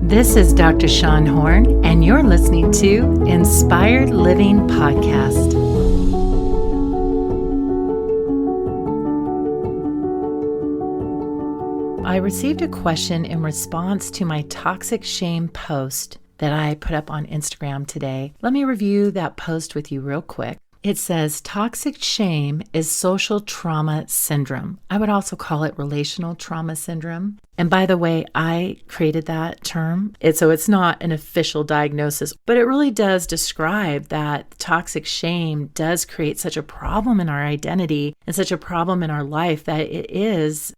This is Dr. Shawn Horn, and you're listening to Inspired Living Podcast. I received a question in response to my toxic shame post that I put up on Instagram today. Let me review that post with you real quick. It says, toxic shame is social trauma syndrome. I would also call it relational trauma syndrome. And by the way, I created that term. So it's not an official diagnosis, but it really does describe that toxic shame does create such a problem in our identity and such a problem in our life that it is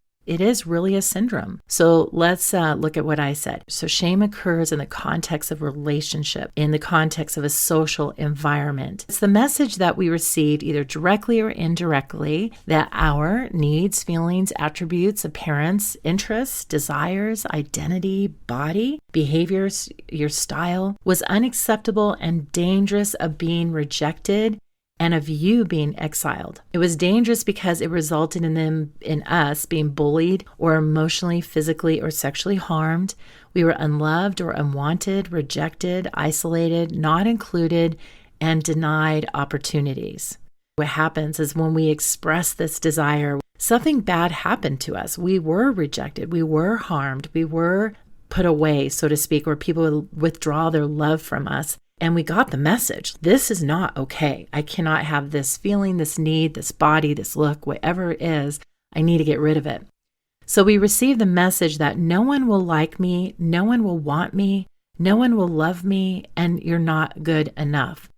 really a syndrome. So let's look at what I said. So shame occurs in the context of relationship, in the context of a social environment. It's the message that we received either directly or indirectly that our needs, feelings, attributes, appearance, interests, desires, identity, body, behaviors, your style was unacceptable and dangerous of being rejected and of you being exiled. It was dangerous because it resulted in us being bullied or emotionally, physically, or sexually harmed. We were unloved or unwanted, rejected, isolated, not included, and denied opportunities. What happens is when we express this desire, something bad happened to us. We were rejected, we were harmed, we were put away, so to speak, or people would withdraw their love from us. And we got the message. This is not okay. I cannot have this feeling, this need, this body, this look, whatever it is. I need to get rid of it. So we receive the message that no one will like me, no one will want me, no one will love me, and you're not good enough.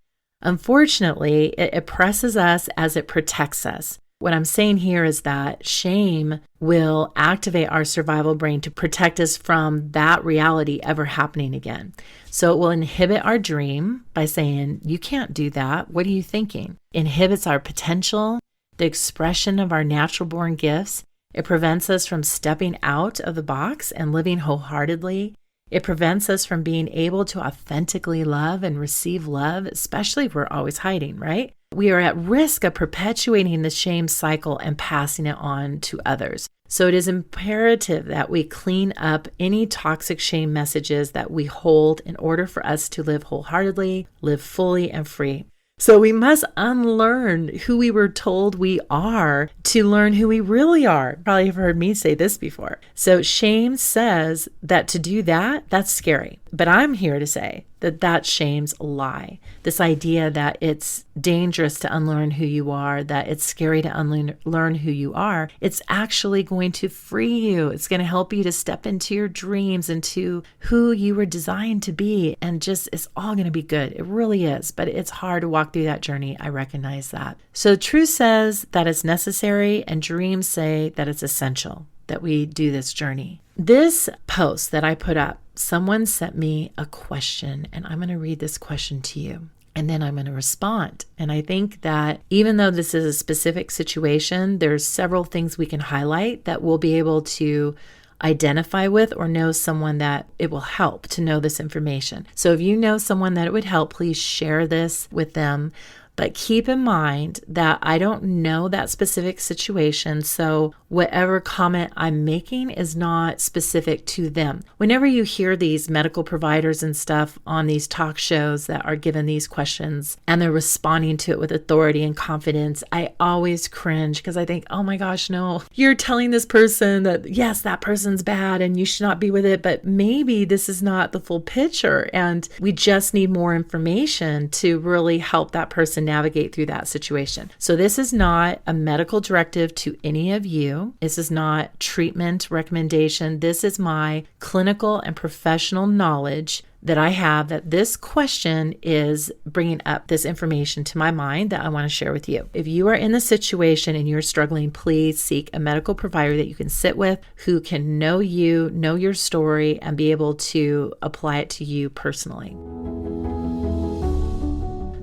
Unfortunately, it oppresses us as it protects us. What I'm saying here is that shame will activate our survival brain to protect us from that reality ever happening again. So it will inhibit our dream by saying, you can't do that. What are you thinking? Inhibits our potential, the expression of our natural born gifts. It prevents us from stepping out of the box and living wholeheartedly. It prevents us from being able to authentically love and receive love, especially if we're always hiding, right? We are at risk of perpetuating the shame cycle and passing it on to others. So it is imperative that we clean up any toxic shame messages that we hold in order for us to live wholeheartedly, live fully and free. So we must unlearn who we were told we are to learn who we really are. Probably have heard me say this before. So shame says that to do that, that's scary. But I'm here to say that that's shame's lie. This idea that it's dangerous to unlearn who you are, that it's scary to unlearn who you are, it's actually going to free you. It's going to help you to step into your dreams, into who you were designed to be, and just it's all going to be good. It really is, but it's hard to walk through that journey. I recognize that. So truth says that it's necessary, and dreams say that it's essential that we do this journey. This post that I put up, someone sent me a question, and I'm going to read this question to you, and then I'm going to respond. And I think that even though this is a specific situation, there's several things we can highlight that we'll be able to identify with or know someone that it will help to know this information. So if you know someone that it would help, please share this with them. But keep in mind that I don't know that specific situation, so whatever comment I'm making is not specific to them. Whenever you hear these medical providers and stuff on these talk shows that are given these questions and they're responding to it with authority and confidence, I always cringe because I think, oh my gosh, no, you're telling this person that, yes, that person's bad and you should not be with it, but maybe this is not the full picture and we just need more information to really help that person navigate through that situation. So this is not a medical directive to any of you. This is not treatment recommendation. This is my clinical and professional knowledge that I have that this question is bringing up this information to my mind that I want to share with you. If you are in the situation and you're struggling, please seek a medical provider that you can sit with who can know you, know your story, and be able to apply it to you personally.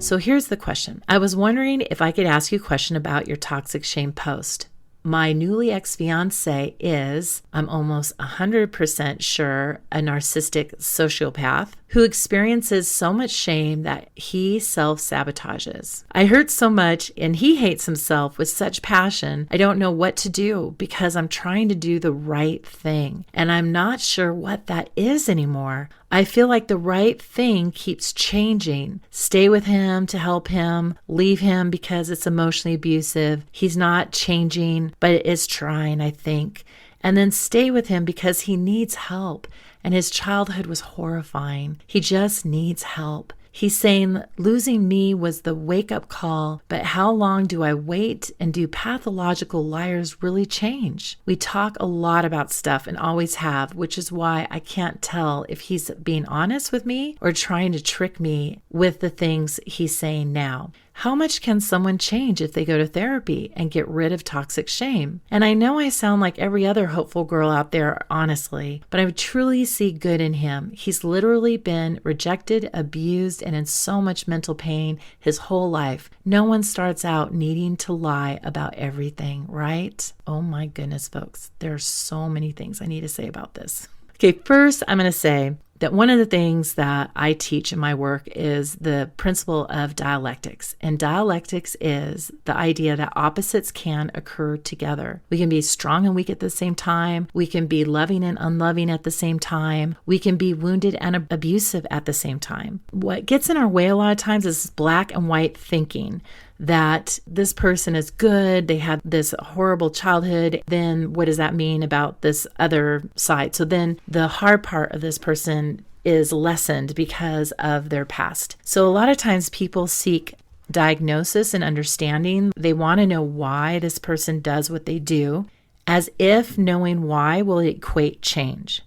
So here's the question. I was wondering if I could ask you a question about your toxic shame post. My newly ex-fiance is, I'm almost 100% sure, a narcissistic sociopath who experiences so much shame that he self-sabotages. I hurt so much and he hates himself with such passion. I don't know what to do because I'm trying to do the right thing and I'm not sure what that is anymore. I feel like the right thing keeps changing. Stay with him to help him, leave him because it's emotionally abusive. He's not changing, but it is trying, I think. And then stay with him because he needs help. And his childhood was horrifying. He just needs help. He's saying losing me was the wake-up call, but how long do I wait and do pathological liars really change? We talk a lot about stuff and always have, which is why I can't tell if he's being honest with me or trying to trick me with the things he's saying now. How much can someone change if they go to therapy and get rid of toxic shame? And I know I sound like every other hopeful girl out there, honestly, but I truly see good in him. He's literally been rejected, abused, and in so much mental pain his whole life. No one starts out needing to lie about everything, right? Oh my goodness, folks. There are so many things I need to say about this. Okay, first, I'm going to say that one of the things that I teach in my work is the principle of dialectics. And dialectics is the idea that opposites can occur together. We can be strong and weak at the same time. We can be loving and unloving at the same time. We can be wounded and abusive at the same time. What gets in our way a lot of times is black and white thinking. That this person is good, they had this horrible childhood, then what does that mean about this other side? So then the hard part of this person is lessened because of their past. So a lot of times people seek diagnosis and understanding. They want to know why this person does what they do, as if knowing why will equate change.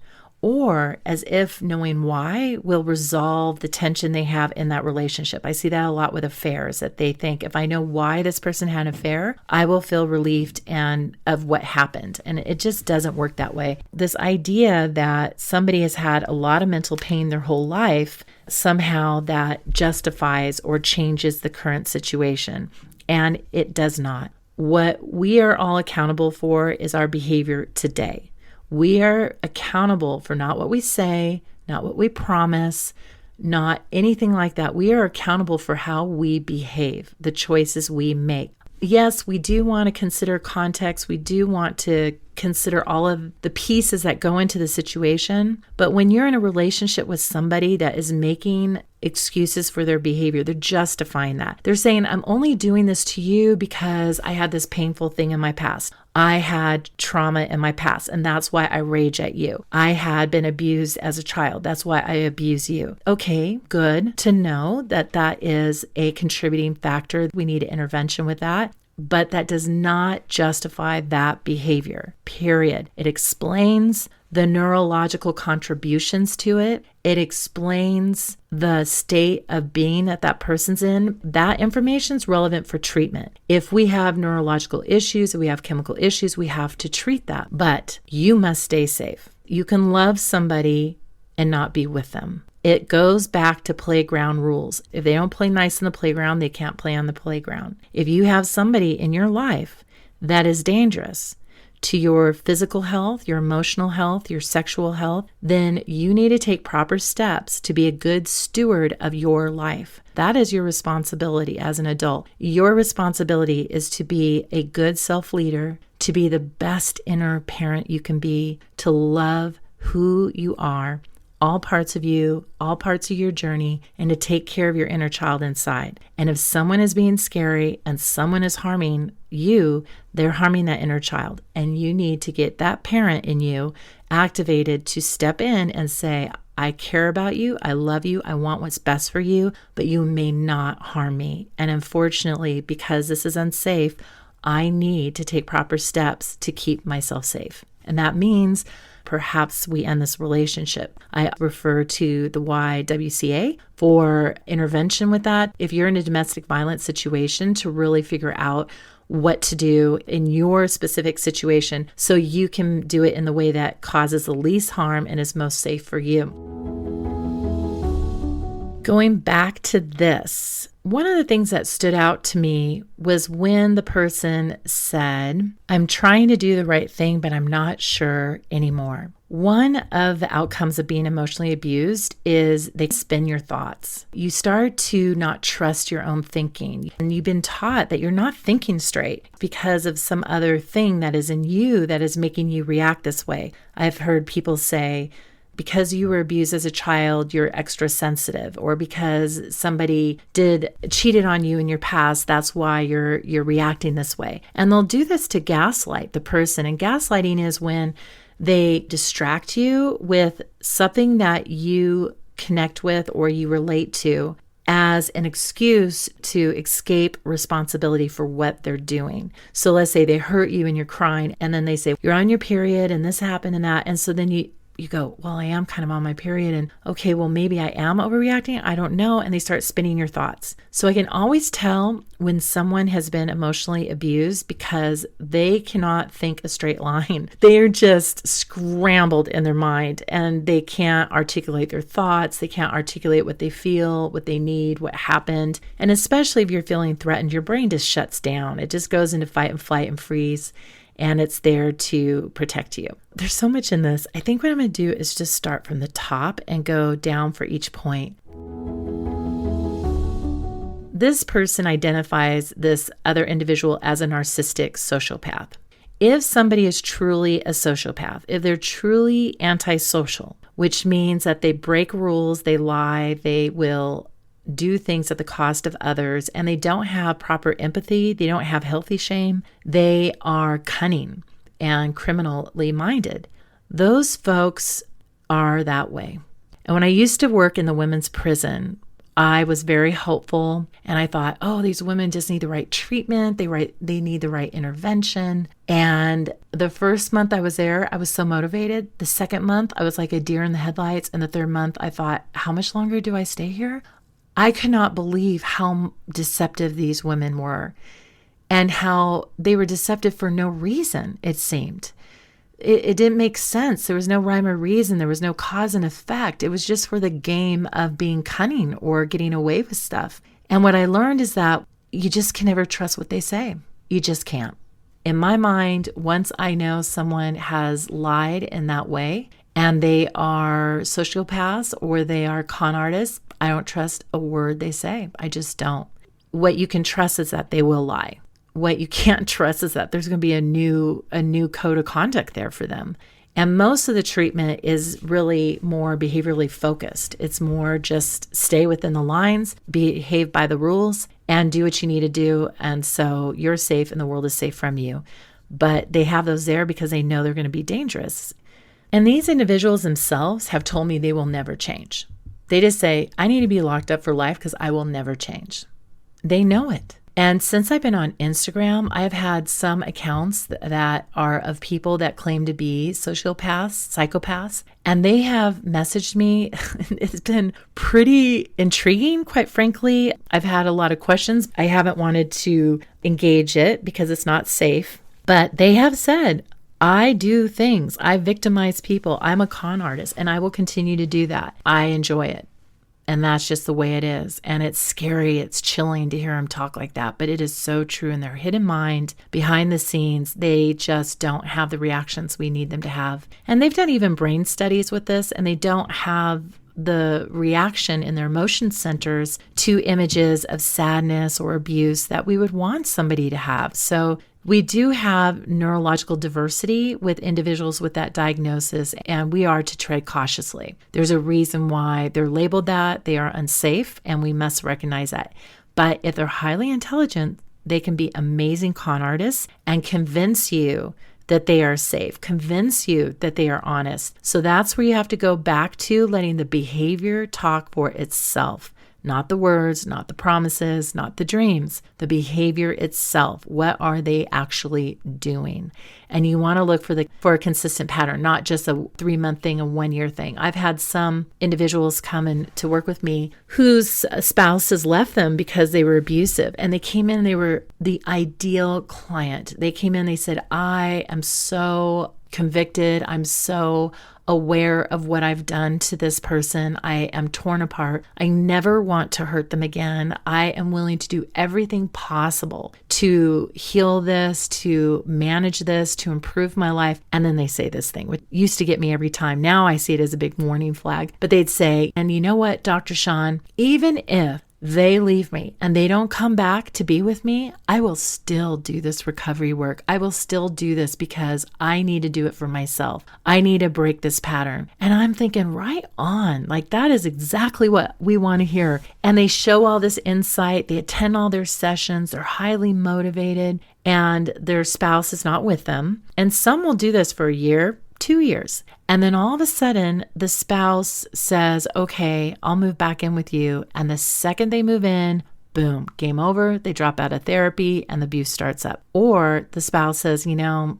Or as if knowing why will resolve the tension they have in that relationship. I see that a lot with affairs, that they think if I know why this person had an affair, I will feel relieved and of what happened. And it just doesn't work that way. This idea that somebody has had a lot of mental pain their whole life, somehow that justifies or changes the current situation. And it does not. What we are all accountable for is our behavior today. We are accountable for not what we say, not what we promise, not anything like that. We are accountable for how we behave, the choices we make. Yes, we do want to consider context. We do want to consider all of the pieces that go into the situation. But when you're in a relationship with somebody that is making excuses for their behavior, they're justifying that. They're saying, I'm only doing this to you because I had this painful thing in my past. I had trauma in my past, and that's why I rage at you. I had been abused as a child. That's why I abuse you. Okay, good to know that that is a contributing factor. We need intervention with that. But that does not justify that behavior, period. It explains the neurological contributions to it. It explains the state of being that that person's in. That information is relevant for treatment. If we have neurological issues, if we have chemical issues, we have to treat that. But you must stay safe. You can love somebody and not be with them. It goes back to playground rules. If they don't play nice in the playground, they can't play on the playground. If you have somebody in your life that is dangerous to your physical health, your emotional health, your sexual health, then you need to take proper steps to be a good steward of your life. That is your responsibility as an adult. Your responsibility is to be a good self-leader, to be the best inner parent you can be, to love who you are, all parts of you, all parts of your journey, and to take care of your inner child inside. And if someone is being scary and someone is harming you, they're harming that inner child. And you need to get that parent in you activated to step in and say, I care about you, I love you, I want what's best for you, but you may not harm me. And unfortunately, because this is unsafe, I need to take proper steps to keep myself safe. And that means perhaps we end this relationship. I refer to the YWCA for intervention with that. If you're in a domestic violence situation, to really figure out what to do in your specific situation so you can do it in the way that causes the least harm and is most safe for you. Going back to this, one of the things that stood out to me was when the person said, I'm trying to do the right thing, but I'm not sure anymore. One of the outcomes of being emotionally abused is they spin your thoughts. You start to not trust your own thinking, and you've been taught that you're not thinking straight because of some other thing that is in you that is making you react this way. I've heard people say, because you were abused as a child, you're extra sensitive, or because somebody cheated on you in your past, that's why you're reacting this way. And they'll do this to gaslight the person. And gaslighting is when they distract you with something that you connect with or you relate to as an excuse to escape responsibility for what they're doing. So let's say they hurt you and you're crying, and then they say, you're on your period and this happened and that. And so then you go, well, I am kind of on my period, and okay, well, maybe I am overreacting. I don't know. And they start spinning your thoughts. So I can always tell when someone has been emotionally abused because they cannot think a straight line. They're just scrambled in their mind and they can't articulate their thoughts. They can't articulate what they feel, what they need, what happened. And especially if you're feeling threatened, your brain just shuts down. It just goes into fight and flight and freeze. And it's there to protect you. There's so much in this. I think what I'm going to do is just start from the top and go down for each point. This person identifies this other individual as a narcissistic sociopath. If somebody is truly a sociopath, if they're truly antisocial, which means that they break rules, they lie, they will do things at the cost of others, and they don't have proper empathy, they don't have healthy shame, they are cunning and criminally minded. Those folks are that way. And when I used to work in the women's prison, I was very hopeful, and I thought, oh, these women just need the right treatment, they need the right intervention. And the first month I was there, I was so motivated. The second month, I was like a deer in the headlights. And the third month, I thought, how much longer do I stay here? I could not believe how deceptive these women were and how they were deceptive for no reason, it seemed. It didn't make sense. There was no rhyme or reason. There was no cause and effect. It was just for the game of being cunning or getting away with stuff. And what I learned is that you just can never trust what they say. You just can't. In my mind, once I know someone has lied in that way and they are sociopaths or they are con artists, I don't trust a word they say. I just don't. What you can trust is that they will lie. What you can't trust is that there's going to be a new code of conduct there for them. And most of the treatment is really more behaviorally focused. It's more just stay within the lines, behave by the rules, and do what you need to do. And so you're safe and the world is safe from you. But they have those there because they know they're going to be dangerous. And these individuals themselves have told me they will never change. They just say, I need to be locked up for life because I will never change. They know it. And since I've been on Instagram, I've had some accounts that are of people that claim to be sociopaths, psychopaths, and they have messaged me. It's been pretty intriguing, quite frankly. I've had a lot of questions. I haven't wanted to engage it because it's not safe, but they have said, I do things. I victimize people. I'm a con artist, and I will continue to do that. I enjoy it. And that's just the way it is. And it's scary. It's chilling to hear them talk like that. But it is so true. In their hidden mind, behind the scenes, they just don't have the reactions we need them to have. And they've done even brain studies with this, and they don't have the reaction in their emotion centers to images of sadness or abuse that we would want somebody to have. So we do have neurological diversity with individuals with that diagnosis, and we are to tread cautiously. There's a reason why they're labeled that. They are unsafe, and we must recognize that. But if they're highly intelligent, they can be amazing con artists and convince you that they are safe, convince you that they are honest. So that's where you have to go back to letting the behavior talk for itself. Not the words, not the promises, not the dreams, the behavior itself. What are they actually doing? And you want to look for a consistent pattern, not just a 3-month thing, a 1-year thing. I've had some individuals come in to work with me whose spouses left them because they were abusive. And they came in, they were the ideal client. They came in, they said, I am so convicted. I'm so aware of what I've done to this person. I am torn apart. I never want to hurt them again. I am willing to do everything possible to heal this, to manage this, to improve my life. And then they say this thing, which used to get me every time. Now I see it as a big warning flag. But they'd say, and you know what, Dr. Shawn, even if they leave me and they don't come back to be with me, I will still do this recovery work. I will still do this because I need to do it for myself. I need to break this pattern. And I'm thinking, right on, like that is exactly what we want to hear. And they show all this insight. They attend all their sessions. They're highly motivated and their spouse is not with them. And some will do this for a year, 2 years. And then all of a sudden, the spouse says, okay, I'll move back in with you. And the second they move in, boom, game over. They drop out of therapy and the abuse starts up. Or the spouse says, I'm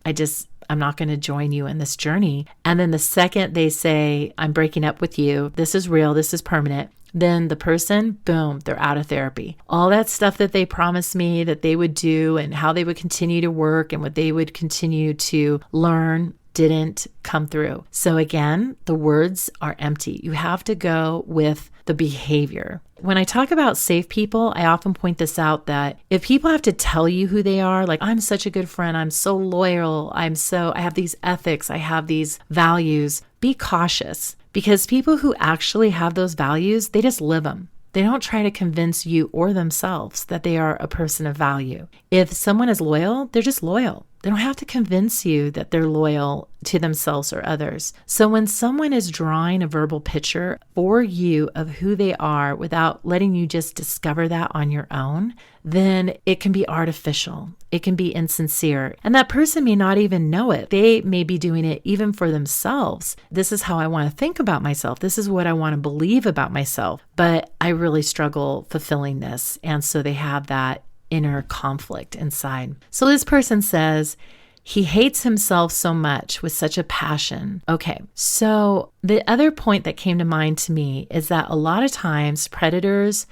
not going to join you in this journey. And then the second they say, I'm breaking up with you, this is real, this is permanent, then the person, boom, they're out of therapy. All that stuff that they promised me that they would do and how they would continue to work and what they would continue to learn didn't come through. So again, the words are empty. You have to go with the behavior. When I talk about safe people, I often point this out that if people have to tell you who they are, like I'm such a good friend, I'm so loyal, I have these ethics, I have these values, be cautious because people who actually have those values, they just live them. They don't try to convince you or themselves that they are a person of value. If someone is loyal, they're just loyal. They don't have to convince you that they're loyal to themselves or others. So when someone is drawing a verbal picture for you of who they are without letting you just discover that on your own, then it can be artificial. It can be insincere. And that person may not even know it. They may be doing it even for themselves. This is how I want to think about myself. This is what I want to believe about myself. But I really struggle fulfilling this. And so they have that inner conflict inside. So this person says, he hates himself so much with such a passion. Okay, so the other point that came to mind to me is that a lot of times predators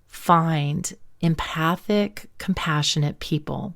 find empathic, compassionate people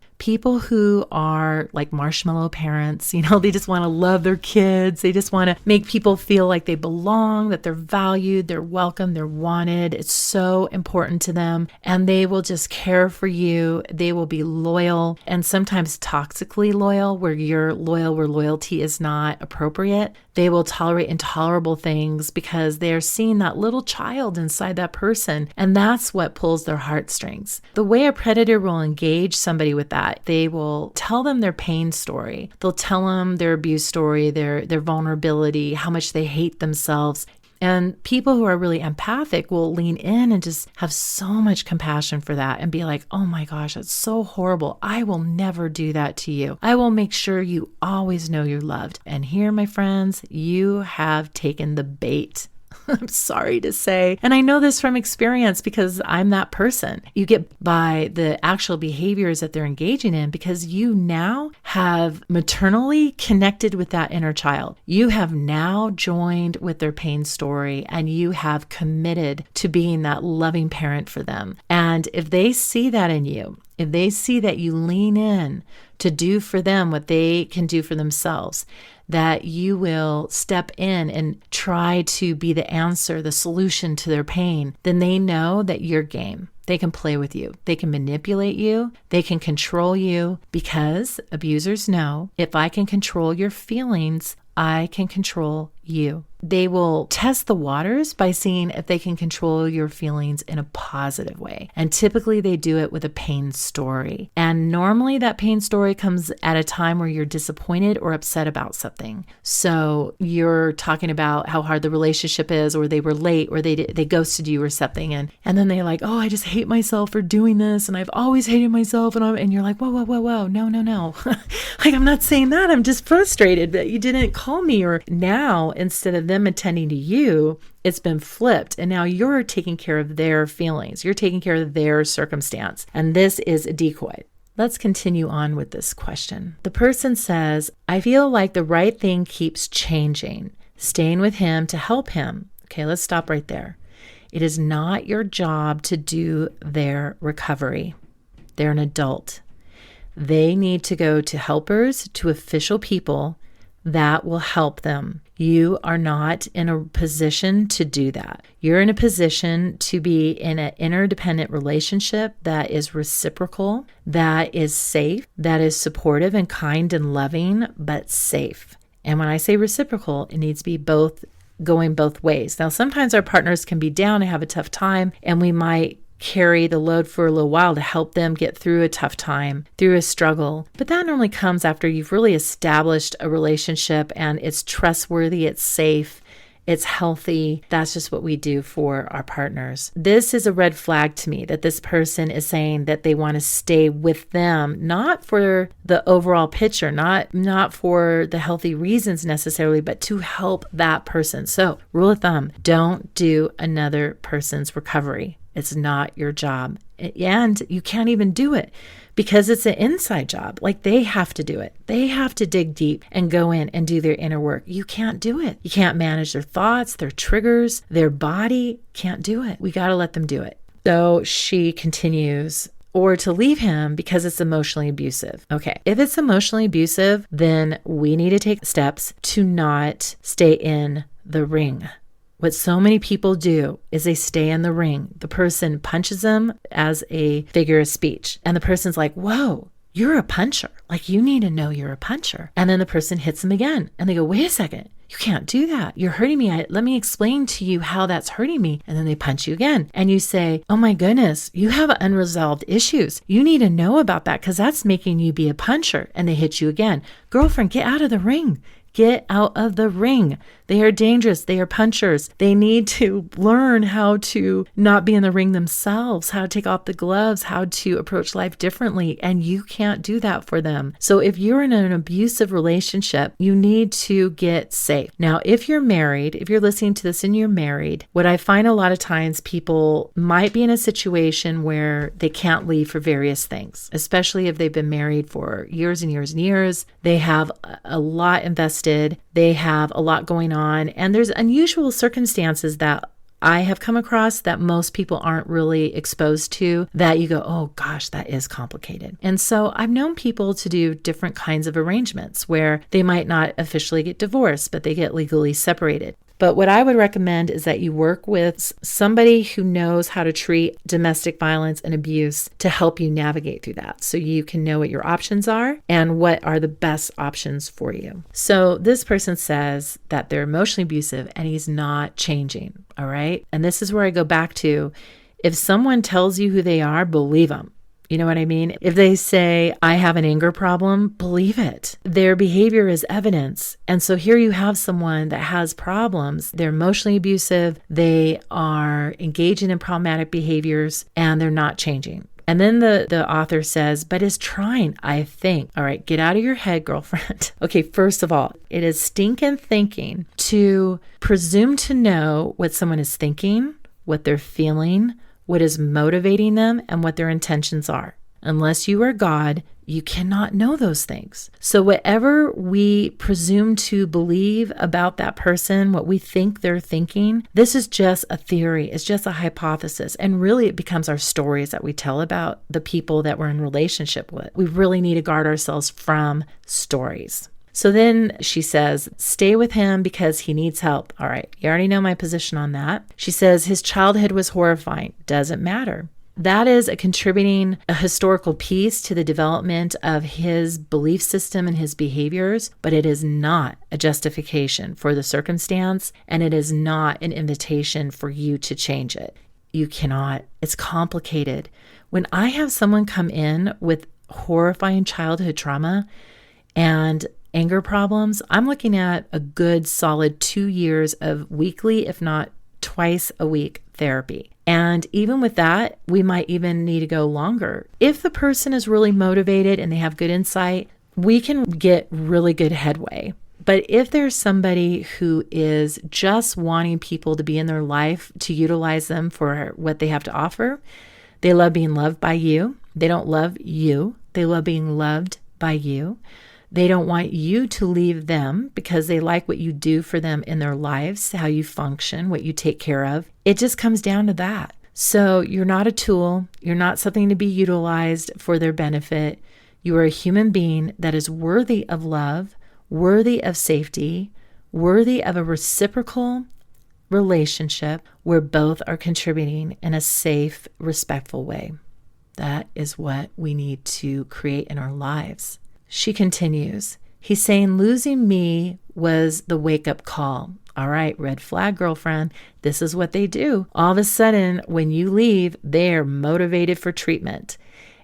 who are like marshmallow parents, they just want to love their kids. They just want to make people feel like they belong, that they're valued, they're welcome, they're wanted. It's so important to them. And they will just care for you. They will be loyal and sometimes toxically loyal, where you're loyal where loyalty is not appropriate. They will tolerate intolerable things because they're seeing that little child inside that person. And that's what pulls their heartstrings. The way a predator will engage somebody with that, they will tell them their pain story. They'll tell them their abuse story, their vulnerability, how much they hate themselves. And people who are really empathic will lean in and just have so much compassion for that and be like, oh my gosh, that's so horrible. I will never do that to you. I will make sure you always know you're loved. And here, my friends, you have taken the bait. I'm sorry to say. And I know this from experience because I'm that person. You get by the actual behaviors that they're engaging in because you now have maternally connected with that inner child. You have now joined with their pain story and you have committed to being that loving parent for them. And if they see that in you, if they see that you lean in to do for them what they can do for themselves, that you will step in and try to be the answer, the solution to their pain, then they know that you're game. They can play with you. They can manipulate you. They can control you because abusers know if I can control your feelings, I can control you. They will test the waters by seeing if they can control your feelings in a positive way. And typically they do it with a pain story. And normally that pain story comes at a time where you're disappointed or upset about something. So you're talking about how hard the relationship is, or they were late, or they ghosted you or something. And then they're like, oh, I just hate myself for doing this. And I've always hated myself. And you're like, whoa. No. Like, I'm not saying that. I'm just frustrated that you didn't call me. Or now, instead of them attending to you, it's been flipped. And now you're taking care of their feelings. You're taking care of their circumstance. And this is a decoy. Let's continue on with this question. The person says, I feel like the right thing keeps changing, staying with him to help him. Okay, let's stop right there. It is not your job to do their recovery. They're an adult. They need to go to helpers, to official people. that will help them. You are not in a position to do that. You're in a position to be in an interdependent relationship that is reciprocal, that is safe, that is supportive and kind and loving, but safe. And when I say reciprocal, it needs to be going both ways. Now, sometimes our partners can be down and have a tough time, and we might carry the load for a little while to help them get through a tough time, through a struggle. But that normally comes after you've really established a relationship and it's trustworthy, it's safe, it's healthy. That's just what we do for our partners. This is a red flag to me that this person is saying that they want to stay with them, not for the overall picture, not for the healthy reasons necessarily, but to help that person. So, rule of thumb, don't do another person's recovery. It's not your job. And you can't even do it because it's an inside job. Like, they have to do it. They have to dig deep and go in and do their inner work. You can't do it. You can't manage their thoughts, their triggers, their body. Can't do it. We got to let them do it. So she continues, or to leave him because it's emotionally abusive. Okay, if it's emotionally abusive, then we need to take steps to not stay in the ring. What so many people do is they stay in the ring. The person punches them as a figure of speech. And the person's like, whoa, you're a puncher. Like, you need to know you're a puncher. And then the person hits them again. And they go, wait a second, you can't do that. You're hurting me. Let me explain to you how that's hurting me. And then they punch you again. And you say, oh my goodness, you have unresolved issues. You need to know about that because that's making you be a puncher. And they hit you again. Girlfriend, get out of the ring. Get out of the ring. They are dangerous. They are punchers. They need to learn how to not be in the ring themselves, how to take off the gloves, how to approach life differently. And you can't do that for them. So if you're in an abusive relationship, you need to get safe. Now, if you're married, if you're listening to this and you're married, what I find a lot of times, people might be in a situation where they can't leave for various things, especially if they've been married for years and years and years. They have a lot invested. They have a lot going on. And there's unusual circumstances that I have come across that most people aren't really exposed to, that you go, oh gosh, that is complicated. And so I've known people to do different kinds of arrangements where they might not officially get divorced, but they get legally separated. But what I would recommend is that you work with somebody who knows how to treat domestic violence and abuse to help you navigate through that, so you can know what your options are and what are the best options for you. So this person says that they're emotionally abusive and he's not changing, all right? And this is where I go back to, if someone tells you who they are, believe them. You know what I mean? If they say, I have an anger problem, believe it. Their behavior is evidence. And so here you have someone that has problems. They're emotionally abusive. They are engaging in problematic behaviors and they're not changing. And then the author says, but is trying, I think. All right, get out of your head, girlfriend. Okay, first of all, it is stinking thinking to presume to know what someone is thinking, what they're feeling, what is motivating them, and what their intentions are. Unless you are God, you cannot know those things. So whatever we presume to believe about that person, what we think they're thinking, this is just a theory. It's just a hypothesis. And really it becomes our stories that we tell about the people that we're in relationship with. We really need to guard ourselves from stories. So then she says, stay with him because he needs help. All right, you already know my position on that. She says his childhood was horrifying. Doesn't matter. That is a historical piece to the development of his belief system and his behaviors, but it is not a justification for the circumstance, and it is not an invitation for you to change it. You cannot. It's complicated. When I have someone come in with horrifying childhood trauma and anger problems, I'm looking at a good solid 2 years of weekly, if not twice a week therapy. And even with that, we might even need to go longer. If the person is really motivated and they have good insight, we can get really good headway. But if there's somebody who is just wanting people to be in their life to utilize them for what they have to offer, they love being loved by you. They don't love you. They love being loved by you. They don't want you to leave them because they like what you do for them in their lives, how you function, what you take care of. It just comes down to that. So you're not a tool. You're not something to be utilized for their benefit. You are a human being that is worthy of love, worthy of safety, worthy of a reciprocal relationship where both are contributing in a safe, respectful way. That is what we need to create in our lives. She continues, he's saying losing me was the wake-up call. All right, red flag, girlfriend. This is what they do. All of a sudden, when you leave, they're motivated for treatment.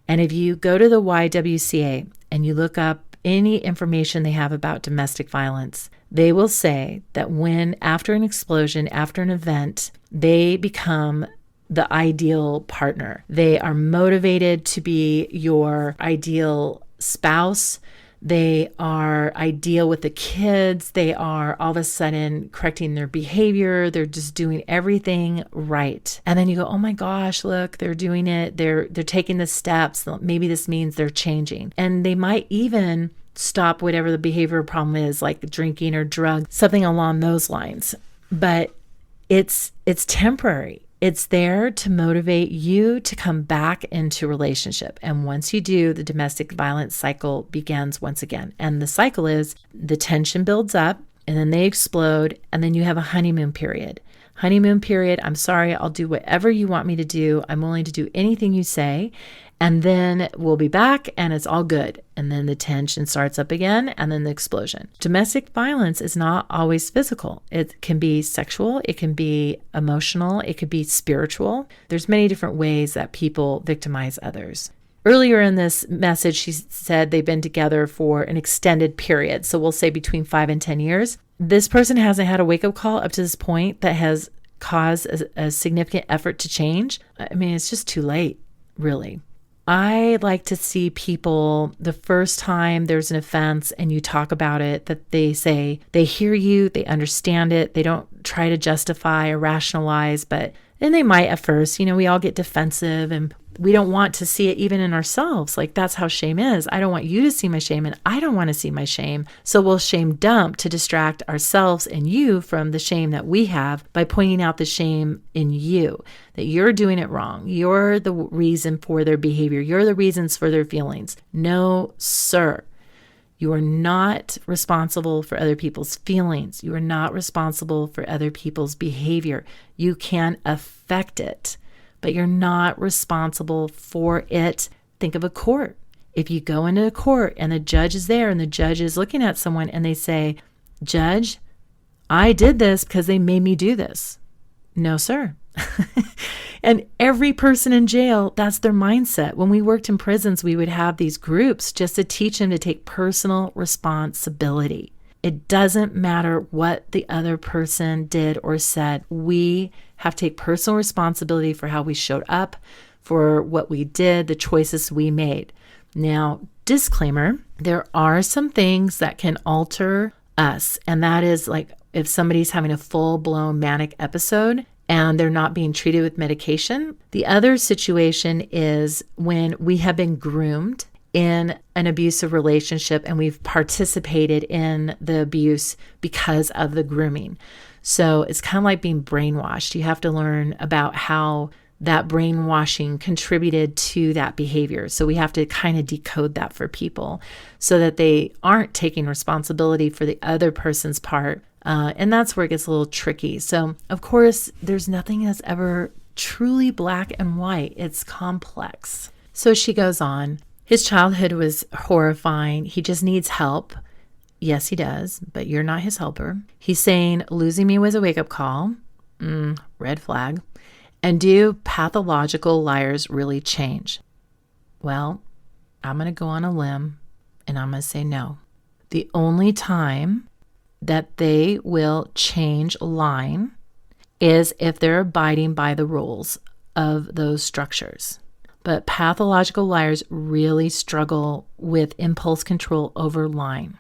And if you go to the YWCA and you look up any information they have about domestic violence, they will say that when, after an explosion, after an event, they become the ideal partner. They are motivated to be your ideal spouse. They are ideal with the kids. They are all of a sudden correcting their behavior. They're just doing everything right. And then you go, oh my gosh, look, they're doing it. They're taking the steps. Maybe this means they're changing. And they might even stop whatever the behavioral problem is, like drinking or drugs, something along those lines. But it's temporary. It's there to motivate you to come back into relationship. And once you do, the domestic violence cycle begins once again. And the cycle is the tension builds up and then they explode. And then you have a honeymoon period. Honeymoon period, I'm sorry, I'll do whatever you want me to do. I'm willing to do anything you say. And then we'll be back and it's all good. And then the tension starts up again and then the explosion. Domestic violence is not always physical. It can be sexual, it can be emotional, it could be spiritual. There's many different ways that people victimize others. Earlier in this message, she said they've been together for an extended period. So we'll say between 5 and 10 years. This person hasn't had a wake-up call up to this point that has caused a significant effort to change. I mean, it's just too late, really. I like to see people the first time there's an offense and you talk about it, that they say they hear you, they understand it, they don't try to justify or rationalize, and they might at first. We all get defensive and we don't want to see it even in ourselves. Like, that's how shame is. I don't want you to see my shame and I don't want to see my shame. So we'll shame dump to distract ourselves and you from the shame that we have by pointing out the shame in you, that you're doing it wrong. You're the reason for their behavior. You're the reasons for their feelings. No, sir. You are not responsible for other people's feelings. You are not responsible for other people's behavior. You can affect it, but you're not responsible for it. Think of a court. If you go into a court and the judge is there and the judge is looking at someone and they say, Judge, I did this because they made me do this. No, sir. And every person in jail, that's their mindset. When we worked in prisons, we would have these groups just to teach them to take personal responsibility. It doesn't matter what the other person did or said. We have to take personal responsibility for how we showed up, for what we did, the choices we made. Now, disclaimer, there are some things that can alter us. And that is like if somebody's having a full-blown manic episode and they're not being treated with medication. The other situation is when we have been groomed in an abusive relationship and we've participated in the abuse because of the grooming. So it's kind of like being brainwashed. You have to learn about how that brainwashing contributed to that behavior. So we have to kind of decode that for people so that they aren't taking responsibility for the other person's part. And that's where it gets a little tricky. So, of course, there's nothing that's ever truly black and white. It's complex. So she goes on. His childhood was horrifying. He just needs help. Yes, he does, but you're not his helper. He's saying losing me was a wake-up call. Red flag. And do pathological liars really change? Well, I'm going to go on a limb and I'm going to say no. The only time that they will change line is if they're abiding by the rules of those structures. But pathological liars really struggle with impulse control over line.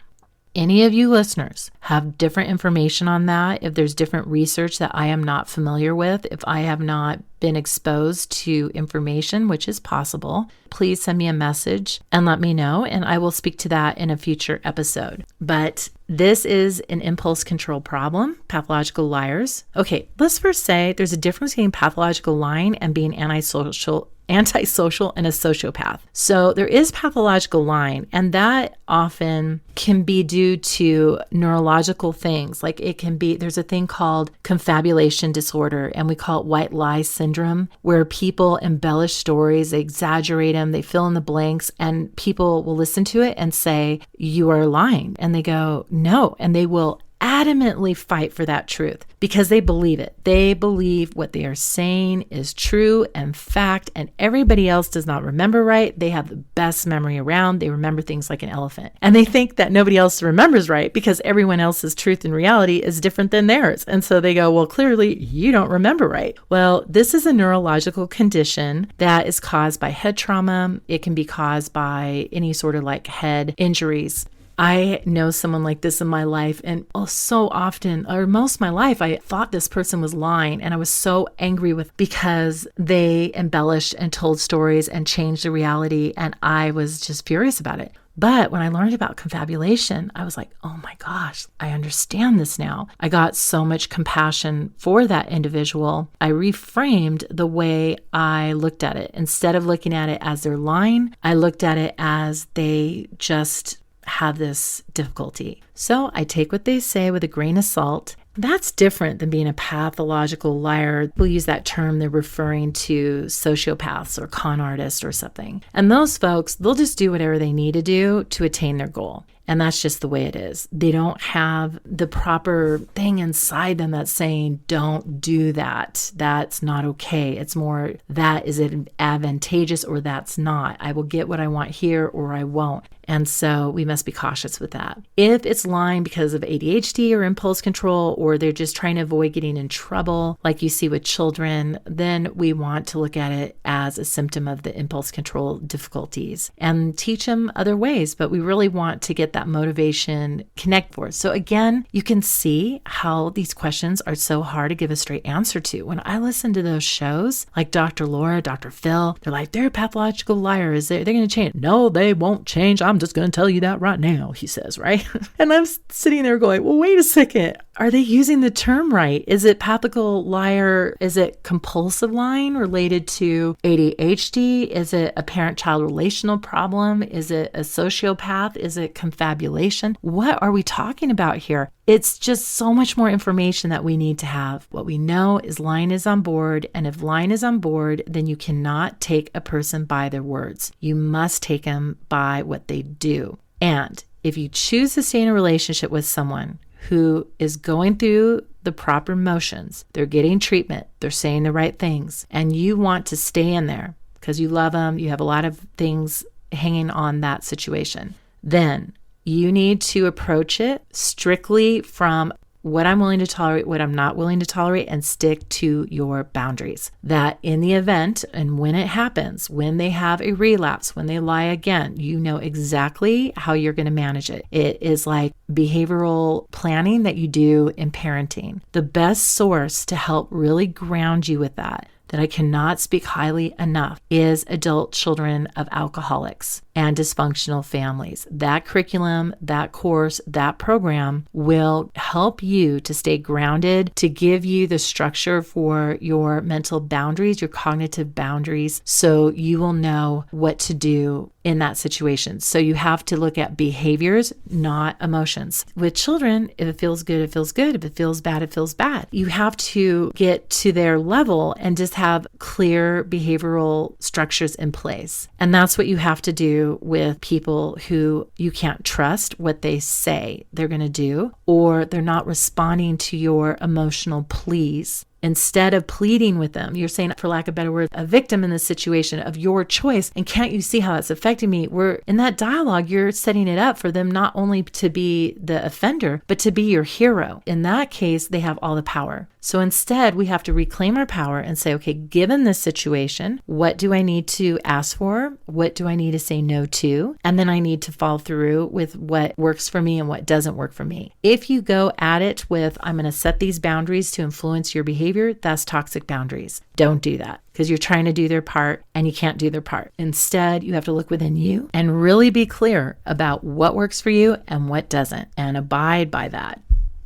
Any of you listeners have different information on that, if there's different research that I am not familiar with, if I have not been exposed to information, which is possible, please send me a message and let me know, and I will speak to that in a future episode. But this is an impulse control problem, pathological liars. Okay, let's first say there's a difference between pathological lying and being antisocial and a sociopath. So there is pathological lying, and that often can be due to neurological things. Like there's a thing called confabulation disorder, and we call it white lie syndrome, where people embellish stories, they exaggerate them, they fill in the blanks, and people will listen to it and say, you are lying. And they go, no, and they will adamantly fight for that truth because they believe it. They believe what they are saying is true and fact, and everybody else does not remember right. They have the best memory around. They remember things like an elephant. And they think that nobody else remembers right because everyone else's truth and reality is different than theirs. And so they go, well, clearly you don't remember right. Well, this is a neurological condition that is caused by head trauma. It can be caused by any sort of like head injuries. I know someone like this in my life, and so often, or most of my life, I thought this person was lying, and I was so angry because they embellished and told stories and changed the reality, and I was just furious about it. But when I learned about confabulation, I was like, oh my gosh, I understand this now. I got so much compassion for that individual. I reframed the way I looked at it. Instead of looking at it as they're lying, I looked at it as they just have this difficulty. So I take what they say with a grain of salt. That's different than being a pathological liar. We'll use that term. They're referring to sociopaths or con artists or something. And those folks, they'll just do whatever they need to do to attain their goal. And that's just the way it is. They don't have the proper thing inside them that's saying, don't do that. That's not okay. It's more, that is it advantageous or that's not. I will get what I want here or I won't. And so we must be cautious with that. If it's lying because of ADHD or impulse control, or they're just trying to avoid getting in trouble, like you see with children, then we want to look at it as a symptom of the impulse control difficulties and teach them other ways. But we really want to get that motivation connect for. So again, you can see how these questions are so hard to give a straight answer to. When I listen to those shows, like Dr. Laura, Dr. Phil, they're like, they're pathological liars. They're going to change. No, they won't change. I'm just going to tell you that right now, he says, right? And I'm sitting there going, well, wait a second. Are they using the term right? Is it pathological liar? Is it compulsive lying related to ADHD? Is it a parent-child relational problem? Is it a sociopath? Is it confabulation? What are we talking about here? It's just so much more information that we need to have. What we know is lying is on board, and if lying is on board, then you cannot take a person by their words. You must take them by what they do. And if you choose to stay in a relationship with someone who is going through the proper motions, they're getting treatment, they're saying the right things, and you want to stay in there because you love them, you have a lot of things hanging on that situation, then you need to approach it strictly from what I'm willing to tolerate, what I'm not willing to tolerate, and stick to your boundaries. That in the event and when it happens, when they have a relapse, when they lie again, you know exactly how you're going to manage it. It is like behavioral planning that you do in parenting. The best source to help really ground you with that I cannot speak highly enough is adult children of alcoholics and dysfunctional families. That curriculum, that course, that program will help you to stay grounded, to give you the structure for your mental boundaries, your cognitive boundaries, so you will know what to do in that situation. So you have to look at behaviors, not emotions. With children, if it feels good, it feels good. If it feels bad, it feels bad. You have to get to their level and just have clear behavioral structures in place. And that's what you have to do with people who you can't trust what they say they're going to do, or they're not responding to your emotional pleas. Instead of pleading with them, you're saying, for lack of better words, a victim in this situation of your choice. And can't you see how it's affecting me? We're in that dialogue, you're setting it up for them not only to be the offender, but to be your hero. In that case, they have all the power. So instead, we have to reclaim our power and say, okay, given this situation, what do I need to ask for? What do I need to say no to? And then I need to follow through with what works for me and what doesn't work for me. If you go at it with, I'm going to set these boundaries to influence your behavior, behavior, that's toxic boundaries. Don't do that because you're trying to do their part and you can't do their part. Instead, you have to look within you and really be clear about what works for you and what doesn't, and abide by that.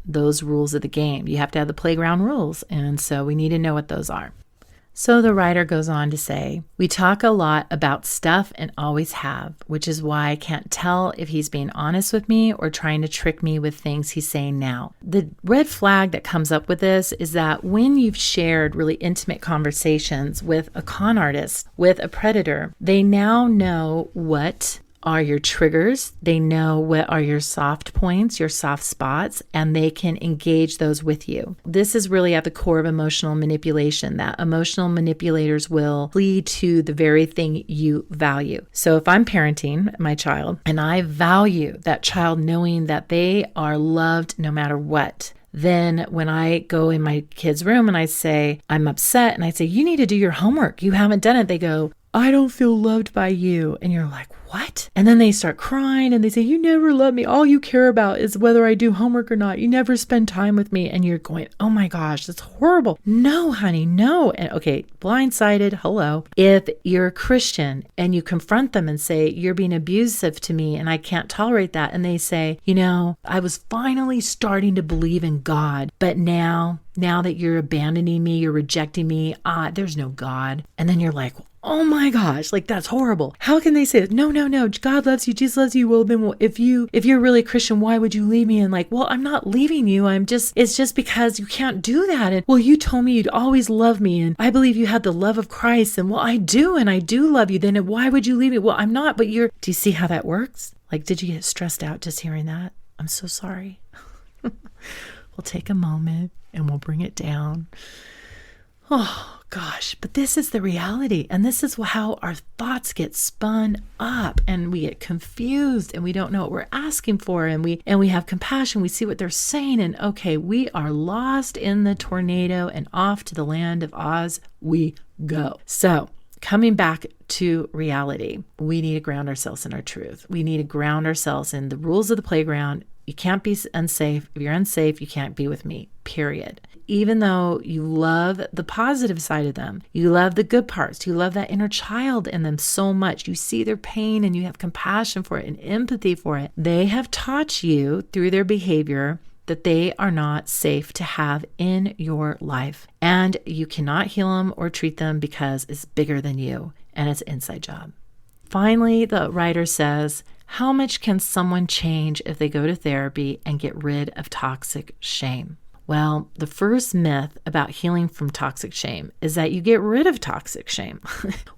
Those rules of the game. You have to have the playground rules, and so we need to know what those are. So the writer goes on to say, we talk a lot about stuff and always have, which is why I can't tell if he's being honest with me or trying to trick me with things he's saying now. The red flag that comes up with this is that when you've shared really intimate conversations with a con artist, with a predator, they now know what are your triggers. They know what are your soft points, your soft spots, and they can engage those with you. This is really at the core of emotional manipulation, that emotional manipulators will lead to the very thing you value. So if I'm parenting my child and I value that child knowing that they are loved no matter what, then when I go in my kid's room and I say, I'm upset, and I say, you need to do your homework. You haven't done it. They go, I don't feel loved by you. And you're like, what? And then they start crying and they say, you never love me. All you care about is whether I do homework or not. You never spend time with me. And you're going, oh my gosh, that's horrible. No, honey, no. And okay, blindsided, hello. If you're a Christian and you confront them and say, you're being abusive to me and I can't tolerate that. And they say, I was finally starting to believe in God, but now that you're abandoning me, you're rejecting me, there's no God. And then you're like, oh my gosh, like that's horrible. How can they say that? No, God loves you, Jesus loves you. Well, then if you're really Christian, why would you leave me? And like, well, I'm not leaving you. It's just because you can't do that. And well, you told me you'd always love me. And I believe you had the love of Christ. And well, I do. And I do love you. Then why would you leave me? Well, I'm not, but do you see how that works? Like, did you get stressed out just hearing that? I'm so sorry. We'll take a moment and we'll bring it down. Oh gosh, but this is the reality. And this is how our thoughts get spun up and we get confused and we don't know what we're asking for. And we have compassion. We see what they're saying. And okay, we are lost in the tornado and off to the land of Oz we go. So coming back to reality, we need to ground ourselves in our truth. We need to ground ourselves in the rules of the playground. You can't be unsafe. If you're unsafe, you can't be with me, period. Even though you love the positive side of them, you love the good parts, you love that inner child in them so much, you see their pain and you have compassion for it and empathy for it, they have taught you through their behavior that they are not safe to have in your life. And you cannot heal them or treat them because it's bigger than you and it's an inside job. Finally, the writer says, how much can someone change if they go to therapy and get rid of toxic shame? Well, the first myth about healing from toxic shame is that you get rid of toxic shame.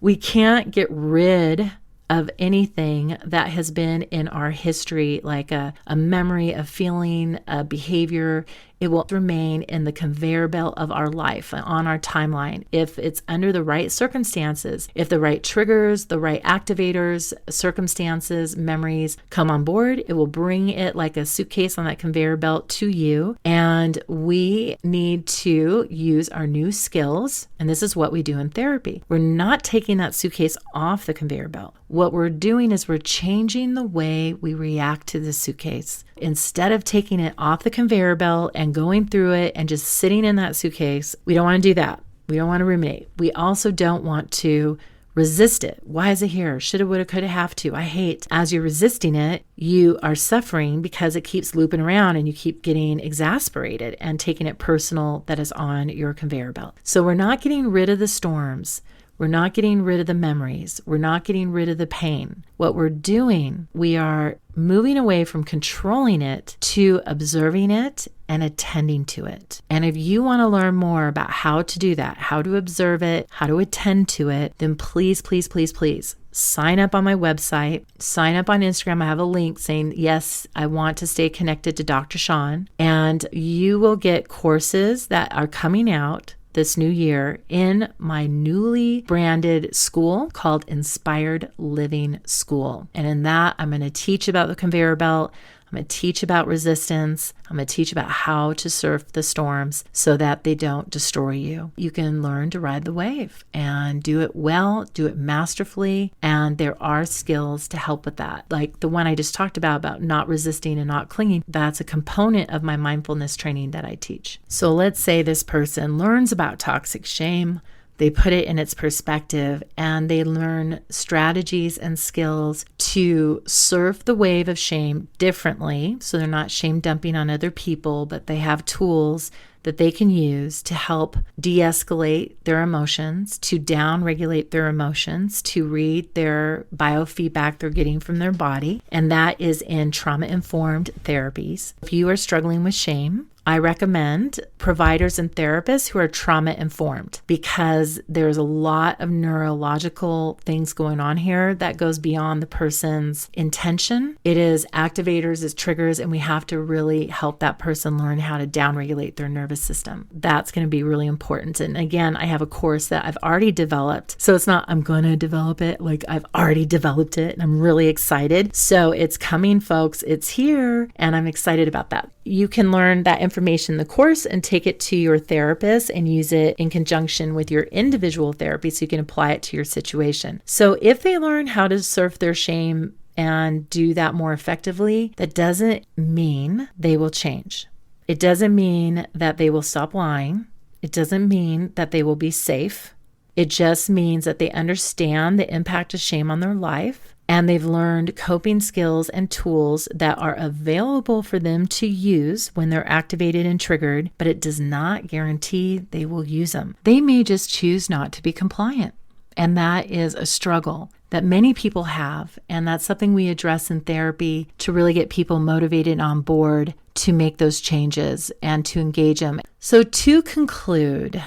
We can't get rid of anything that has been in our history, like a memory, a feeling, a behavior. It will remain in the conveyor belt of our life, on our timeline. If it's under the right circumstances, if the right triggers, the right activators, circumstances, memories come on board, it will bring it like a suitcase on that conveyor belt to you. And we need to use our new skills. And this is what we do in therapy. We're not taking that suitcase off the conveyor belt. What we're doing is we're changing the way we react to the suitcase. Instead of taking it off the conveyor belt and going through it and just sitting in that suitcase, we don't want to do that. We don't want to ruminate. We also don't want to resist it. Why is it here? Shoulda, woulda, coulda, have to. I hate. As you're resisting it, you are suffering because it keeps looping around and you keep getting exasperated and taking it personal that is on your conveyor belt. So we're not getting rid of the storms. We're not getting rid of the memories. We're not getting rid of the pain. What we're doing, we are moving away from controlling it to observing it and attending to it. And if you want to learn more about how to do that, how to observe it, how to attend to it, then please, please, please, please sign up on my website, sign up on Instagram. I have a link saying, yes, I want to stay connected to Dr. Shawn. And you will get courses that are coming out this new year in my newly branded school called Inspired Living School. And in that, I'm going to teach about the conveyor belt. I'm going to teach about resistance. I'm going to teach about how to surf the storms so that they don't destroy you. You can learn to ride the wave and do it well, do it masterfully. And there are skills to help with that. Like the one I just talked about not resisting and not clinging. That's a component of my mindfulness training that I teach. So let's say this person learns about toxic shame. They put it in its perspective and they learn strategies and skills to surf the wave of shame differently. So they're not shame dumping on other people, but they have tools that they can use to help de-escalate their emotions, to down-regulate their emotions, to read their biofeedback they're getting from their body. And that is in trauma-informed therapies. If you are struggling with shame, I recommend providers and therapists who are trauma-informed because there's a lot of neurological things going on here that goes beyond the person's intention. It is activators, it's triggers, and we have to really help that person learn how to downregulate their nervous system. That's going to be really important. And again, I have a course that I've already developed. So it's not I'm going to develop it, like I've already developed it and I'm really excited. So it's coming, folks. It's here and I'm excited about that. You can learn that information in the course and take it to your therapist and use it in conjunction with your individual therapy so you can apply it to your situation. So if they learn how to surf their shame and do that more effectively, that doesn't mean they will change. It doesn't mean that they will stop lying. It doesn't mean that they will be safe. It just means that they understand the impact of shame on their life. And they've learned coping skills and tools that are available for them to use when they're activated and triggered, but it does not guarantee they will use them. They may just choose not to be compliant. And that is a struggle that many people have. And that's something we address in therapy to really get people motivated and on board to make those changes and to engage them. So to conclude,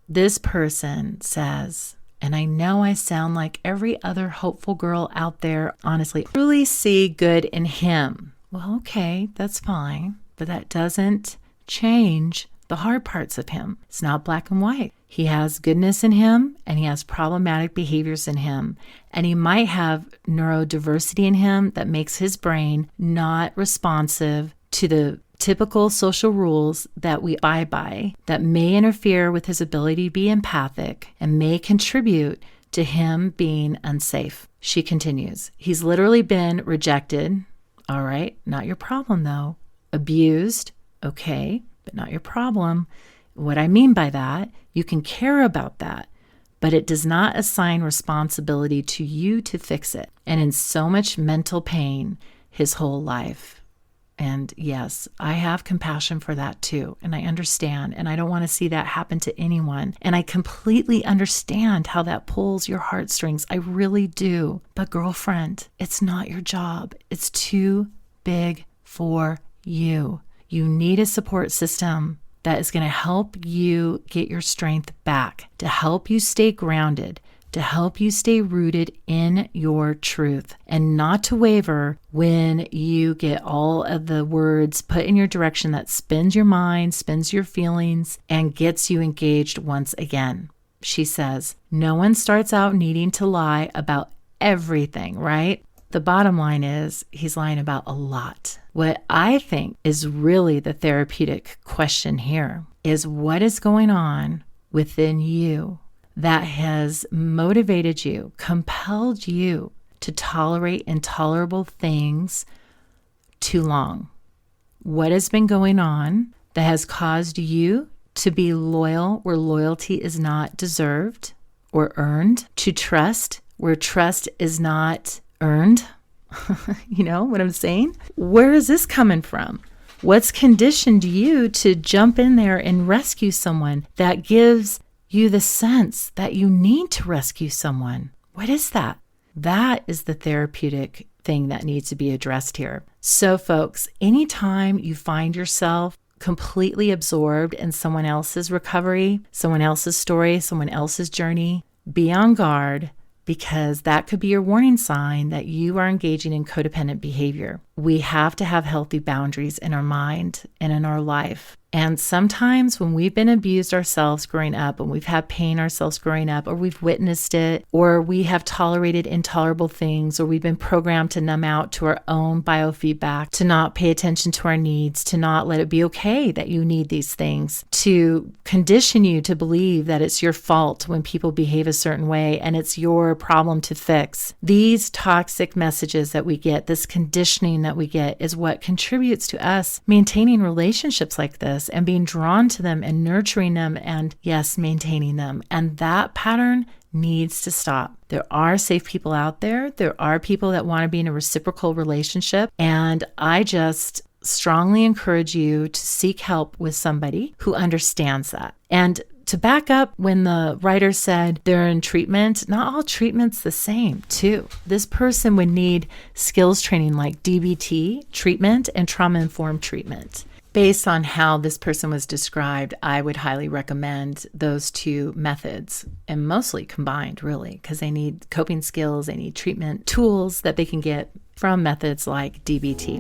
this person says, and I know I sound like every other hopeful girl out there, honestly, really see good in him. Well, okay, that's fine, but that doesn't change the hard parts of him. It's not black and white. He has goodness in him and he has problematic behaviors in him. And he might have neurodiversity in him that makes his brain not responsive to the typical social rules that we abide by that may interfere with his ability to be empathic and may contribute to him being unsafe. She continues, he's literally been rejected. All right, not your problem though. Abused, okay, but not your problem. What I mean by that, you can care about that, but it does not assign responsibility to you to fix it. And in so much mental pain his whole life. And yes, I have compassion for that too. And I understand. And I don't want to see that happen to anyone. And I completely understand how that pulls your heartstrings. I really do. But girlfriend, it's not your job. It's too big for you. You need a support system that is going to help you get your strength back, to help you stay grounded, to help you stay rooted in your truth and not to waver when you get all of the words put in your direction that spins your mind, spins your feelings, and gets you engaged once again. She says, no one starts out needing to lie about everything, right? The bottom line is he's lying about a lot. What I think is really the therapeutic question here is what is going on within you that has motivated you, compelled you to tolerate intolerable things too long? What has been going on that has caused you to be loyal where loyalty is not deserved or earned, to trust where trust is not earned? You know what I'm saying? Where is this coming from? What's conditioned you to jump in there and rescue someone that gives you the sense that you need to rescue someone? What is that? That is the therapeutic thing that needs to be addressed here. So folks, anytime you find yourself completely absorbed in someone else's recovery, someone else's story, someone else's journey, be on guard, because that could be your warning sign that you are engaging in codependent behavior. we have to have healthy boundaries in our mind and in our life. And sometimes when we've been abused ourselves growing up, when we've had pain ourselves growing up, or we've witnessed it, or we have tolerated intolerable things, or we've been programmed to numb out to our own biofeedback, to not pay attention to our needs, to not let it be okay that you need these things, to condition you to believe that it's your fault when people behave a certain way and it's your problem to fix. These toxic messages that we get, this conditioning that we get, is what contributes to us maintaining relationships like this and being drawn to them and nurturing them and, yes, maintaining them. And that pattern needs to stop. There are safe people out there. There are people that want to be in a reciprocal relationship. And I just strongly encourage you to seek help with somebody who understands that. And to back up, when the writer said they're in treatment, not all treatment's the same, too. This person would need skills training like DBT treatment and trauma-informed treatment. Based on how this person was described, I would highly recommend those two methods, and mostly combined, really, because they need coping skills, they need treatment tools that they can get from methods like DBT.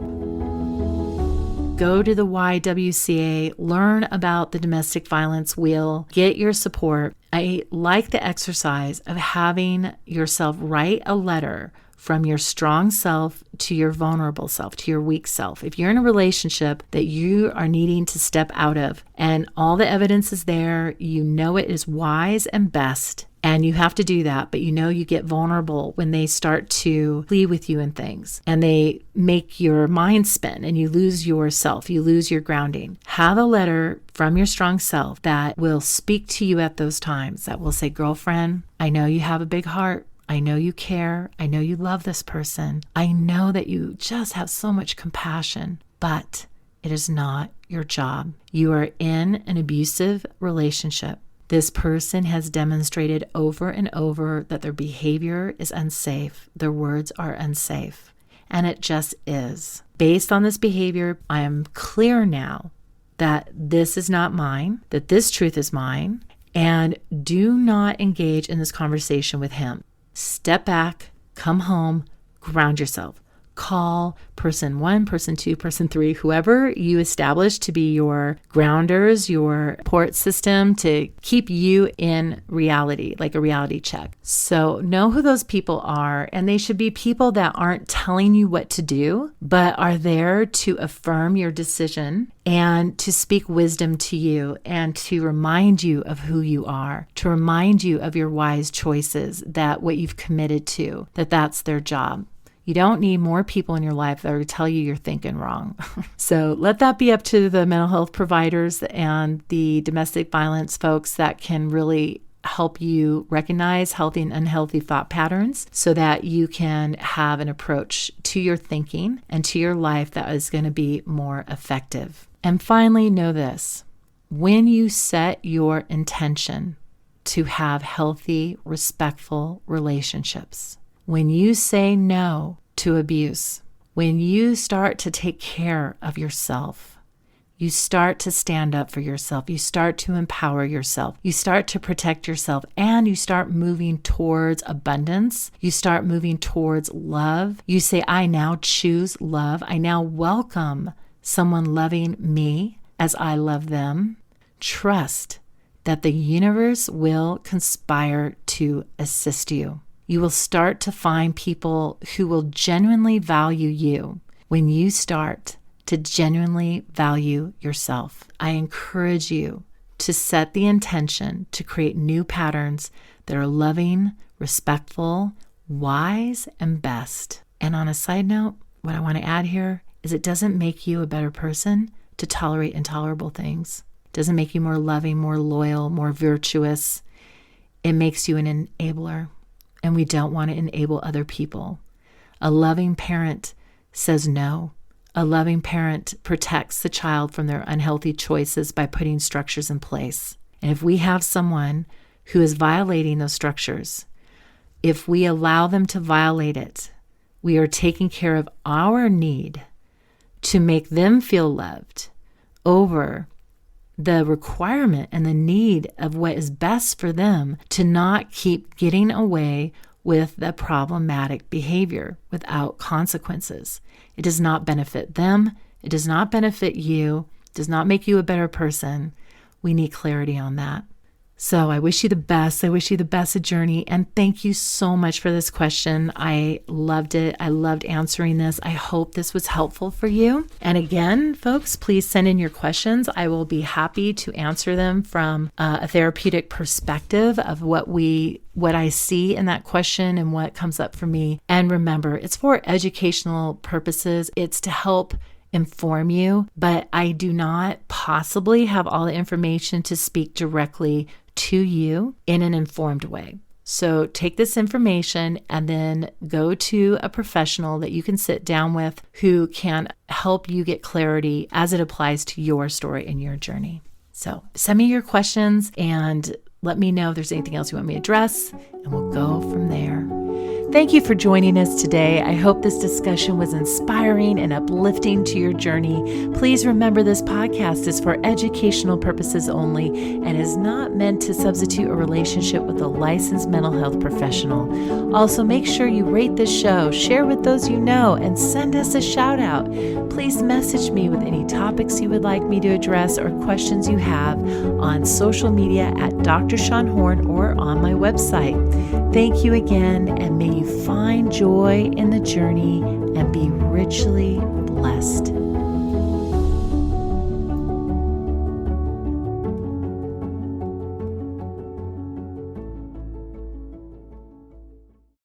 Go to the YWCA, learn about the domestic violence wheel, get your support. I like the exercise of having yourself write a letter from your strong self to your vulnerable self, to your weak self. If you're in a relationship that you are needing to step out of and all the evidence is there, you know it is wise and best, and you have to do that, but you know you get vulnerable when they start to plead with you and things, and they make your mind spin and you lose yourself, you lose your grounding. Have a letter from your strong self that will speak to you at those times, that will say, girlfriend, I know you have a big heart. I know you care. I know you love this person. I know that you just have so much compassion, but it is not your job. You are in an abusive relationship. This person has demonstrated over and over that their behavior is unsafe. Their words are unsafe. And it just is. Based on this behavior, I am clear now that this is not mine, that this truth is mine, and do not engage in this conversation with him. Step back, come home, ground yourself. Call person 1, person 2, person 3, whoever you establish to be your grounders, your support system to keep you in reality, like a reality check. So know who those people are, and they should be people that aren't telling you what to do, but are there to affirm your decision and to speak wisdom to you and to remind you of who you are, to remind you of your wise choices, that what you've committed to, that's their job. You don't need more people in your life that will tell you you're thinking wrong. So let that be up to the mental health providers and the domestic violence folks that can really help you recognize healthy and unhealthy thought patterns so that you can have an approach to your thinking and to your life that is going to be more effective. And finally, know this. When you set your intention to have healthy, respectful relationships, when you say no to abuse, when you start to take care of yourself, you start to stand up for yourself, you start to empower yourself, you start to protect yourself, and you start moving towards abundance, you start moving towards love. You say, I now choose love. I now welcome someone loving me as I love them. Trust that the universe will conspire to assist you. You will start to find people who will genuinely value you when you start to genuinely value yourself. I encourage you to set the intention to create new patterns that are loving, respectful, wise, and best. And on a side note, what I want to add here is it doesn't make you a better person to tolerate intolerable things. It doesn't make you more loving, more loyal, more virtuous. It makes you an enabler. And we don't want to enable other people. A loving parent says no. A loving parent protects the child from their unhealthy choices by putting structures in place. And if we have someone who is violating those structures, if we allow them to violate it, we are taking care of our need to make them feel loved over the requirement and the need of what is best for them to not keep getting away with the problematic behavior without consequences. It does not benefit them. It does not benefit you. It does not make you a better person. We need clarity on that. So I wish you the best. I wish you the best of journey. And thank you so much for this question. I loved it. I loved answering this. I hope this was helpful for you. And again, folks, please send in your questions. I will be happy to answer them from a therapeutic perspective of what I see in that question and what comes up for me. And remember, it's for educational purposes. It's to help inform you, but I do not possibly have all the information to speak directly to you in an informed way. So take this information and then go to a professional that you can sit down with who can help you get clarity as it applies to your story and your journey. So send me your questions and let me know if there's anything else you want me to address, and we'll go from there. Thank you for joining us today. I hope this discussion was inspiring and uplifting to your journey. Please remember this podcast is for educational purposes only and is not meant to substitute a relationship with a licensed mental health professional. Also, make sure you rate this show, share with those you know, and send us a shout out. Please message me with any topics you would like me to address or questions you have on social media at Dr. Shawn Horn or on my website. Thank you again, and may you find joy in the journey and be richly blessed.